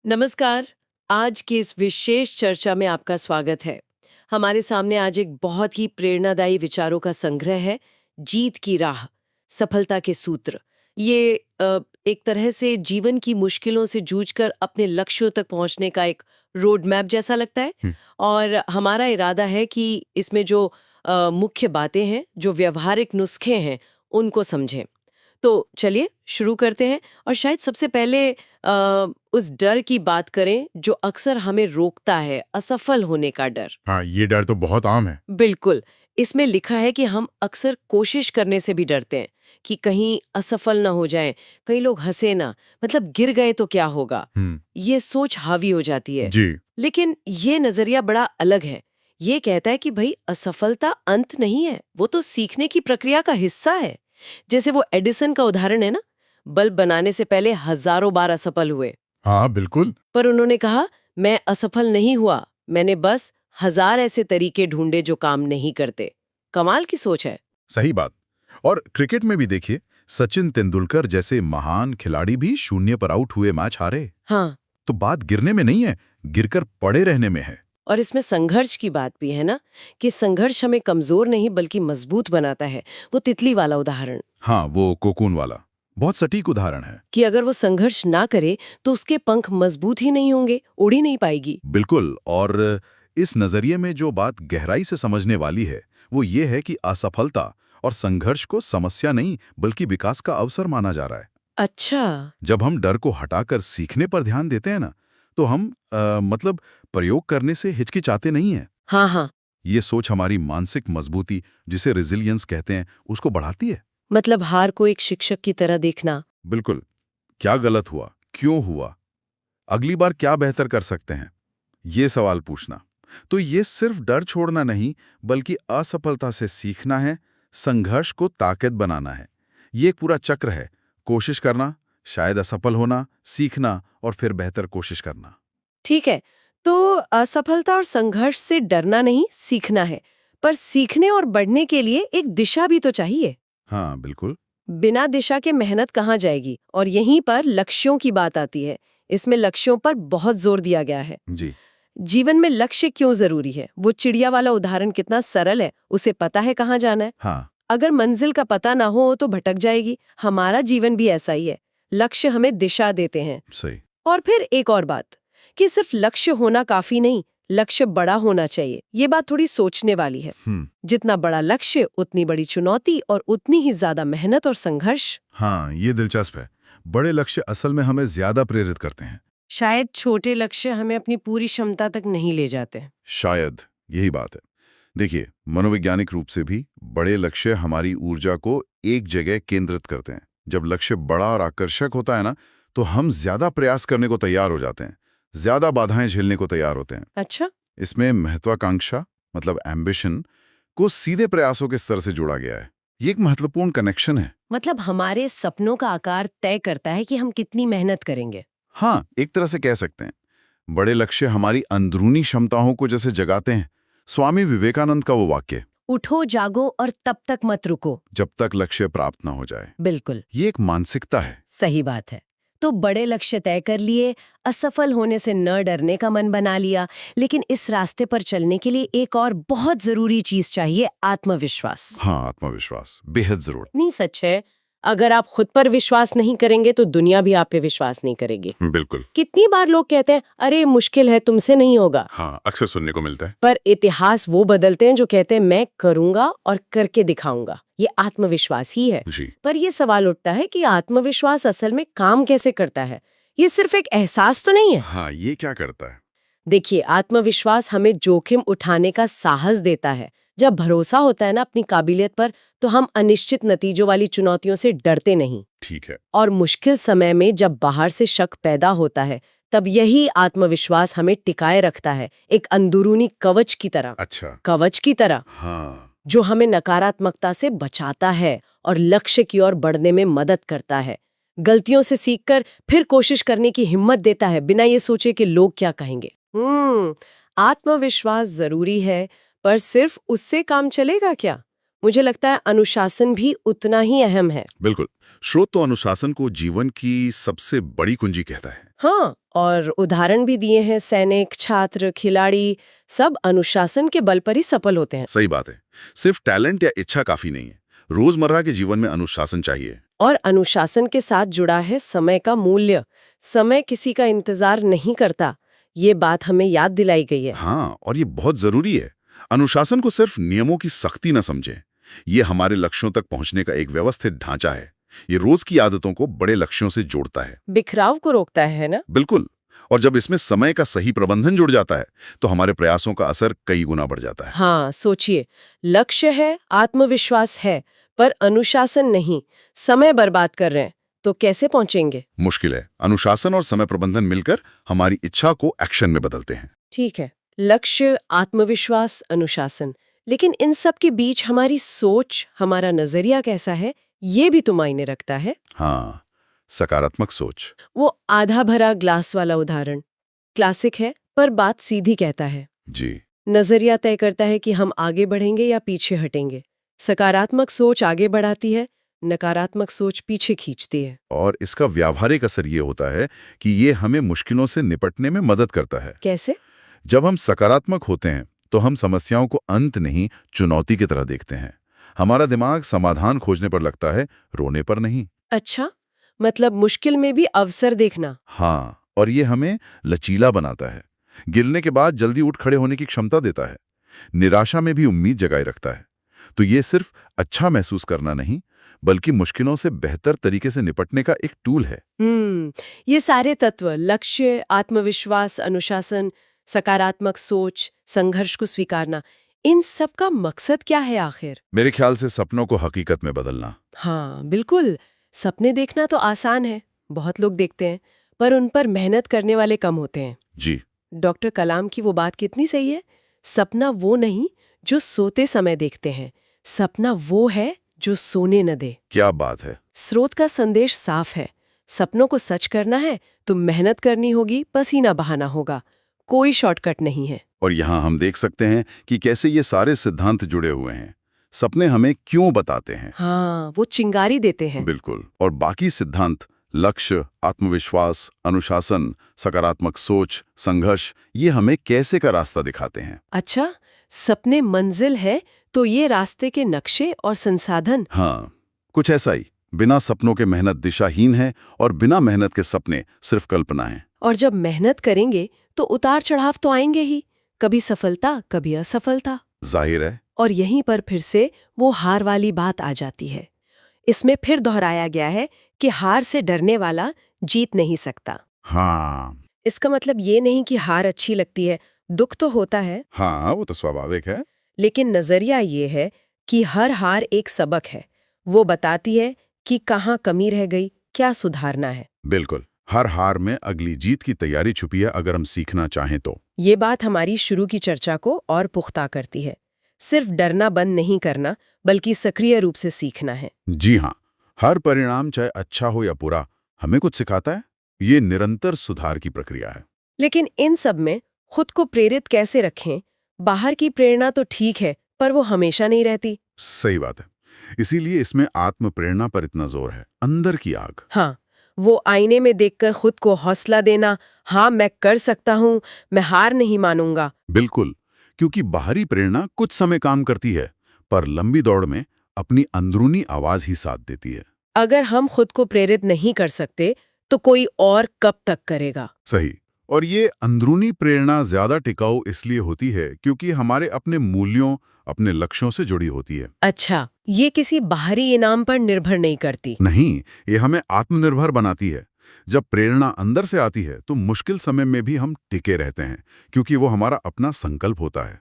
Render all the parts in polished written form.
नमस्कार। आज की इस विशेष चर्चा में आपका स्वागत है। हमारे सामने आज एक बहुत ही प्रेरणादायी विचारों का संग्रह है, जीत की राह, सफलता के सूत्र। ये एक तरह से जीवन की मुश्किलों से जूझकर अपने लक्ष्यों तक पहुंचने का एक रोड मैप जैसा लगता है। और हमारा इरादा है कि इसमें जो मुख्य बातें हैं, जो व्यवहारिक नुस्खे हैं, उनको समझें। तो चलिए शुरू करते हैं और शायद सबसे पहले उस डर की बात करें जो अक्सर हमें रोकता है, असफल होने का डर। हाँ, ये डर तो बहुत आम है। बिल्कुल। इसमें लिखा है कि हम अक्सर कोशिश करने से भी डरते हैं कि कहीं असफल ना हो जाएं, कहीं लोग हंसे ना, मतलब गिर गए तो क्या होगा। ये सोच हावी हो जाती है। जी। लेकिन ये नजरिया बड़ा अलग है। ये कहता है कि भाई असफलता अंत नहीं है, वो तो सीखने की प्रक्रिया का हिस्सा है। जैसे वो एडिसन का उदाहरण है ना, बल्ब बनाने से पहले हजारों बार असफल हुए, हाँ, बिल्कुल। पर उन्होंने कहा मैं असफल नहीं हुआ, मैंने बस 1000 ऐसे तरीके ढूंढे जो काम नहीं करते। कमाल की सोच है। सही बात। और क्रिकेट में भी देखिए, सचिन तेंदुलकर जैसे महान खिलाड़ी भी शून्य पर आउट हुए मैच हारे। हाँ, तो बात गिरने में नहीं है, गिरकर पड़े रहने में है। और इसमें संघर्ष की बात भी है ना, कि संघर्ष हमें कमजोर नहीं बल्कि मजबूत बनाता है। वो तितली वाला उदाहरण, हाँ, वो कोकून वाला बहुत सटीक उदाहरण है। कि अगर वो संघर्ष ना करे तो उसके पंख मजबूत ही नहीं होंगे, उड़ ही नहीं पाएगी। बिल्कुल। और इस नजरिए में जो बात गहराई से समझने वाली है, वो ये है कि असफलता और संघर्ष को समस्या नहीं बल्कि विकास का अवसर माना जा रहा है। अच्छा। जब हम डर को हटाकर सीखने पर ध्यान देते हैं ना, तो हम मतलब प्रयोग करने से हिचकिचाते नहीं हैं। हाँ हाँ। ये सोच हमारी मानसिक मजबूती, जिसे रेजिलियंस कहते हैं, उसको बढ़ाती है। मतलब हार को एक शिक्षक की तरह देखना। बिल्कुल। क्या गलत हुआ, क्यों हुआ, अगली बार क्या बेहतर कर सकते हैं, ये सवाल पूछना। तो ये सिर्फ डर छोड़ना नहीं, बल्कि असफलता से सीखना है, संघर्ष को ताकत बनाना है। ये एक पूरा चक्र है। कोशिश करना, शायद असफल होना, सीखना और फिर बेहतर कोशिश करना। ठीक है, तो असफलता और संघर्ष से डरना नहीं, सीखना है। पर सीखने और बढ़ने के लिए एक दिशा भी तो चाहिए। हाँ, बिल्कुल। बिना दिशा के मेहनत कहाँ जाएगी। और यहीं पर लक्ष्यों की बात आती है। इसमें लक्ष्यों पर बहुत जोर दिया गया है। जी। जीवन में लक्ष्य क्यों जरूरी है? वो चिड़िया वाला उदाहरण कितना सरल है। उसे पता है कहाँ जाना है। हाँ। अगर मंजिल का पता ना हो तो भटक जाएगी। हमारा जीवन भी ऐसा ही है। लक्ष्य हमें दिशा देते हैं। सही। और फिर एक और बात, कि सिर्फ लक्ष्य होना काफी नहीं, लक्ष्य बड़ा होना चाहिए। ये बात थोड़ी सोचने वाली है। जितना बड़ा लक्ष्य उतनी बड़ी चुनौती और उतनी ही ज्यादा मेहनत और संघर्ष। हाँ, ये दिलचस्प है। बड़े लक्ष्य असल में हमें ज्यादा प्रेरित करते हैं। शायद छोटे लक्ष्य हमें अपनी पूरी क्षमता तक नहीं ले जाते। शायद यही बात है। देखिए, मनोवैज्ञानिक रूप से भी बड़े लक्ष्य हमारी ऊर्जा को एक जगह केंद्रित करते हैं। जब लक्ष्य बड़ा और आकर्षक होता है ना, तो हम ज्यादा प्रयास करने को तैयार हो जाते हैं, ज्यादा बाधाएं झेलने को तैयार होते हैं। अच्छा। इसमें महत्वाकांक्षा, मतलब एम्बिशन, को सीधे प्रयासों के स्तर से जोड़ा गया है। ये एक महत्वपूर्ण कनेक्शन है। मतलब हमारे सपनों का आकार तय करता है कि हम कितनी मेहनत करेंगे। हाँ, एक तरह से कह सकते हैं। बड़े लक्ष्य हमारी अंदरूनी क्षमताओं को जैसे जगाते हैं। स्वामी विवेकानंद का वो वाक्य, उठो जागो और तब तक मत रुको। जब तक लक्ष्य प्राप्त ना हो जाए। बिल्कुल ये एक मानसिकता है। सही बात है। तो बड़े लक्ष्य तय कर लिए, असफल होने से न डरने का मन बना लिया, लेकिन इस रास्ते पर चलने के लिए एक और बहुत जरूरी चीज चाहिए, आत्मविश्वास। हाँ, आत्मविश्वास बेहद जरूरी। नहीं, सच है। अगर आप खुद पर विश्वास नहीं करेंगे तो दुनिया भी आप पे विश्वास नहीं करेगी। बिल्कुल। कितनी बार लोग कहते हैं अरे मुश्किल है, तुमसे नहीं होगा। हाँ, अक्सर सुनने को मिलता है। पर इतिहास वो बदलते हैं जो कहते हैं मैं करूंगा और करके दिखाऊंगा। ये आत्मविश्वास ही है। जी। पर ये सवाल उठता है कि आत्मविश्वास असल में काम कैसे करता है? ये सिर्फ एक एहसास तो नहीं है। हाँ, ये क्या करता है? देखिए, आत्मविश्वास हमें जोखिम उठाने का साहस देता है। जब भरोसा होता है ना अपनी काबिलियत पर, तो हम अनिश्चित नतीजों वाली चुनौतियों से डरते नहीं। ठीक है। और मुश्किल समय में जब बाहर से शक पैदा होता है, तब यही आत्मविश्वास हमें टिकाए रखता है, एक अंदरूनी कवच की तरह। अच्छा। कवच की तरह, हाँ। जो हमें नकारात्मकता से बचाता है और लक्ष्य की ओर बढ़ने में मदद करता है। गलतियों से सीखकर फिर कोशिश करने की हिम्मत देता है, बिना ये सोचे कि लोग क्या कहेंगे। आत्मविश्वास जरूरी है, पर सिर्फ उससे काम चलेगा क्या? मुझे लगता है अनुशासन भी उतना ही अहम है। बिल्कुल। स्रोत तो अनुशासन को जीवन की सबसे बड़ी कुंजी कहता है। हाँ, और उदाहरण भी दिए हैं, सैनिक, छात्र, खिलाड़ी, सब अनुशासन के बल पर ही सफल होते हैं। सही बात है। सिर्फ टैलेंट या इच्छा काफी नहीं है, रोजमर्रा के जीवन में अनुशासन चाहिए। और अनुशासन के साथ जुड़ा है समय का मूल्य। समय किसी का इंतजार नहीं करता, ये बात हमें याद दिलाई गई है। हाँ, और ये बहुत जरूरी है। अनुशासन को सिर्फ नियमों की सख्ती न समझें। ये हमारे लक्ष्यों तक पहुंचने का एक व्यवस्थित ढांचा है। ये रोज की आदतों को बड़े लक्ष्यों से जोड़ता है। बिखराव को रोकता है ना? बिल्कुल। और जब इसमें समय का सही प्रबंधन जुड़ जाता है तो हमारे प्रयासों का असर कई गुना बढ़ जाता है। हाँ, सोचिए, लक्ष्य है, आत्मविश्वास है, पर अनुशासन नहीं, समय बर्बाद कर रहे हैं, तो कैसे पहुंचेंगे? मुश्किल है। अनुशासन और समय प्रबंधन मिलकर हमारी इच्छा को एक्शन में बदलते हैं। ठीक है, लक्ष्य, आत्मविश्वास, अनुशासन, लेकिन इन सब के बीच हमारी सोच, हमारा नजरिया कैसा है, ये भी तो मायने रखता है। हाँ, सकारात्मक सोच। वो आधा भरा ग्लास वाला उदाहरण क्लासिक है, पर बात सीधी कहता है। जी। नजरिया तय करता है कि हम आगे बढ़ेंगे या पीछे हटेंगे। सकारात्मक सोच आगे बढ़ाती है, नकारात्मक सोच पीछे खींचती है। और इसका व्यावहारिक असर ये होता है कि ये हमें मुश्किलों से निपटने में मदद करता है। कैसे? जब हम सकारात्मक होते हैं तो हम समस्याओं को अंत नहीं, चुनौती की तरह देखते हैं। हमारा दिमाग समाधान खोजने पर लगता है, रोने पर नहीं। अच्छा, मतलब मुश्किल में भी अवसर देखना। हाँ, और ये हमें लचीला बनाता है। गिरने के बाद जल्दी उठ खड़े होने की क्षमता देता है। निराशा में भी उम्मीद जगाए रखता है। तो ये सिर्फ अच्छा महसूस करना नहीं, बल्कि मुश्किलों से बेहतर तरीके से निपटने का एक टूल है। ये सारे तत्व, लक्ष्य, आत्मविश्वास, अनुशासन, सकारात्मक सोच, संघर्ष को स्वीकारना, इन सब का मकसद क्या है आखिर? मेरे ख्याल से सपनों को हकीकत में बदलना। हाँ, बिल्कुल। सपने देखना तो आसान है, बहुत लोग देखते हैं, पर उन पर मेहनत करने वाले कम होते हैं। जी। डॉक्टर कलाम की वो बात कितनी सही है। सपना वो नहीं जो सोते समय देखते हैं, सपना वो है जो सोने न दे। क्या बात है। स्रोत का संदेश साफ है, सपनों को सच करना है तो मेहनत करनी होगी, पसीना बहाना होगा, कोई शॉर्टकट नहीं है। और यहाँ हम देख सकते हैं कि कैसे ये सारे सिद्धांत जुड़े हुए हैं। सपने हमें क्यों बताते हैं। हाँ, वो चिंगारी देते हैं। बिल्कुल। और बाकी सिद्धांत, लक्ष्य, आत्मविश्वास, अनुशासन, सकारात्मक सोच, संघर्ष, ये हमें कैसे का रास्ता दिखाते हैं। अच्छा, सपने मंजिल है तो ये रास्ते के नक्शे और संसाधन। हाँ, कुछ ऐसा ही। बिना सपनों के मेहनत दिशाहीन है और बिना मेहनत के सपने सिर्फ कल्पनाएं। और जब मेहनत करेंगे तो उतार चढ़ाव तो आएंगे ही, कभी सफलता, कभी असफलता। जाहिर है। और यहीं पर फिर से वो हार वाली बात आ जाती है। इसमें फिर दोहराया गया है कि हार से डरने वाला जीत नहीं सकता। हाँ। इसका मतलब ये नहीं कि हार अच्छी लगती है, दुख तो होता है, हाँ, वो तो स्वाभाविक है। लेकिन नजरिया ये है कि हर हार एक सबक है। वो बताती है कि कहाँ कमी रह गई, क्या सुधारना है। बिल्कुल। हर हार में अगली जीत की तैयारी छुपी है, अगर हम सीखना चाहें तो। ये बात हमारी शुरू की चर्चा को और पुख्ता करती है। सिर्फ डरना बंद नहीं करना, बल्कि सक्रिय रूप से सीखना है। जी हाँ, हर परिणाम चाहे अच्छा हो या बुरा हमें कुछ सिखाता है। ये निरंतर सुधार की प्रक्रिया है। लेकिन इन सब में खुद को प्रेरित कैसे रखें? बाहर की प्रेरणा तो ठीक है, पर वो हमेशा नहीं रहती। सही बात है। इसीलिए इसमें आत्म प्रेरणा पर इतना जोर है, अंदर की आग। हाँ, वो आईने में देखकर खुद को हौसला देना, हाँ मैं कर सकता हूँ, मैं हार नहीं मानूंगा। बिल्कुल। क्योंकि बाहरी प्रेरणा कुछ समय काम करती है, पर लंबी दौड़ में अपनी अंदरूनी आवाज ही साथ देती है। अगर हम खुद को प्रेरित नहीं कर सकते तो कोई और कब तक करेगा? सही। और ये अंदरूनी प्रेरणा ज्यादा टिकाऊ इसलिए होती है क्योंकि हमारे अपने मूल्यों, अपने लक्ष्यों से जुड़ी होती है। अच्छा, ये किसी बाहरी इनाम पर निर्भर नहीं करती। नहीं, ये हमें आत्मनिर्भर बनाती है। जब प्रेरणा अंदर से आती है तो मुश्किल समय में भी हम टिके रहते हैं, क्योंकि वो हमारा अपना संकल्प होता है।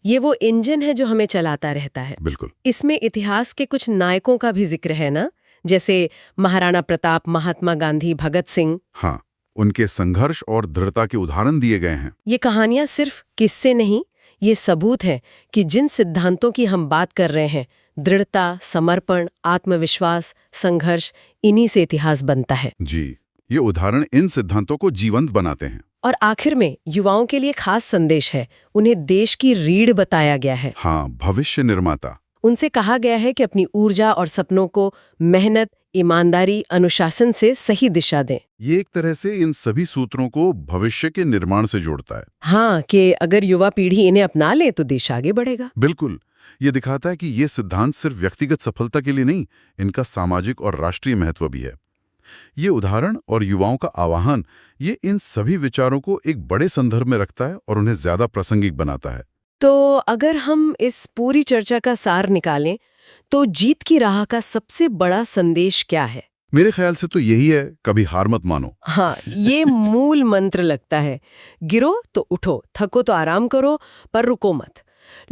ये वो इंजन है जो हमें चलाता रहता है। बिल्कुल। इसमें इतिहास के कुछ नायकों का भी जिक्र है ना, जैसे महाराणा प्रताप, महात्मा गांधी, भगत सिंह। हाँ, उनके संघर्ष और दृढ़ता के उदाहरण दिए गए हैं। ये कहानियां सिर्फ किस्से नहीं, ये सबूत है कि जिन सिद्धांतों की हम बात कर रहे हैं, दृढ़ता, समर्पण, आत्मविश्वास, संघर्ष, इन्हीं से इतिहास बनता है। जी, ये उदाहरण इन सिद्धांतों को जीवंत बनाते हैं। और आखिर में युवाओं के लिए खास संदेश है, उन्हें देश की रीढ़ बताया गया है। हाँ, भविष्य निर्माता। उनसे कहा गया है कि अपनी ऊर्जा और सपनों को मेहनत, ईमानदारी, अनुशासन से सही दिशा दें। ये एक तरह से इन सभी सूत्रों को भविष्य के निर्माण से जोड़ता है। हाँ, कि अगर युवा पीढ़ी इन्हें अपना ले तो देश आगे बढ़ेगा। बिल्कुल। ये दिखाता है कि ये सिद्धांत सिर्फ व्यक्तिगत सफलता के लिए नहीं, इनका सामाजिक और राष्ट्रीय महत्व भी है। ये उदाहरण और युवाओं का आह्वान, ये इन सभी विचारों को एक बड़े संदर्भ में रखता है और उन्हें ज्यादा प्रासंगिक बनाता है। तो अगर हम इस पूरी चर्चा का सार निकालें तो जीत की राह का सबसे बड़ा संदेश क्या है? मेरे ख्याल से तो यही है, कभी हार मत मानो। हाँ, ये मूल मंत्र लगता है। गिरो तो उठो, थको तो आराम करो, पर रुको मत।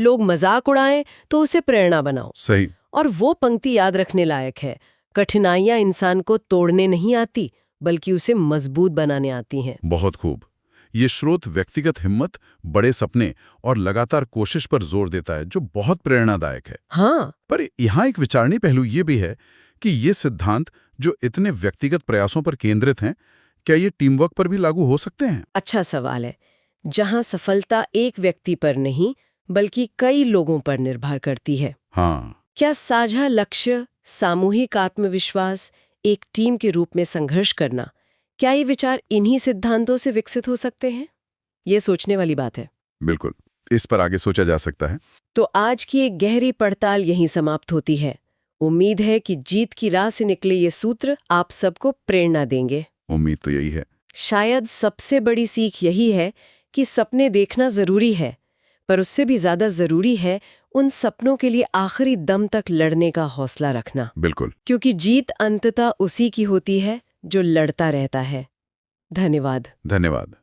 लोग मजाक उड़ाएं तो उसे प्रेरणा बनाओ। सही। और वो पंक्ति याद रखने लायक है, कठिनाइयां इंसान को तोड़ने नहीं आती बल्कि उसे मजबूत बनाने आती हैं। बहुत खूब। ये स्रोत व्यक्तिगत हिम्मत, बड़े सपने और लगातार कोशिश पर जोर देता है, जो बहुत प्रेरणादायक है। हाँ, पर यहाँ एक विचारणीय पहलू ये भी है कि ये सिद्धांत जो इतने व्यक्तिगत प्रयासों पर केंद्रित हैं, क्या ये टीम वर्क पर भी लागू हो सकते हैं? अच्छा सवाल है। जहां सफलता एक व्यक्ति पर नहीं बल्कि कई लोगों पर निर्भर करती है। हाँ। क्या साझा लक्ष्य, सामूहिक आत्मविश्वास, एक टीम के रूप में संघर्ष करना, क्या ये विचार इन्हीं सिद्धांतों से विकसित हो सकते हैं? ये सोचने वाली बात है। बिल्कुल, इस पर आगे सोचा जा सकता है। तो आज की एक गहरी पड़ताल यहीं समाप्त होती है। उम्मीद है कि जीत की राह से निकले ये सूत्र आप सबको प्रेरणा देंगे। उम्मीद तो यही है। शायद सबसे बड़ी सीख यही है कि सपने देखना जरूरी है, पर उससे भी ज्यादा जरूरी है उन सपनों के लिए आखिरी दम तक लड़ने का हौसला रखना। बिल्कुल। क्योंकि जीत अंततः उसी की होती है जो लड़ता रहता है। धन्यवाद। धन्यवाद।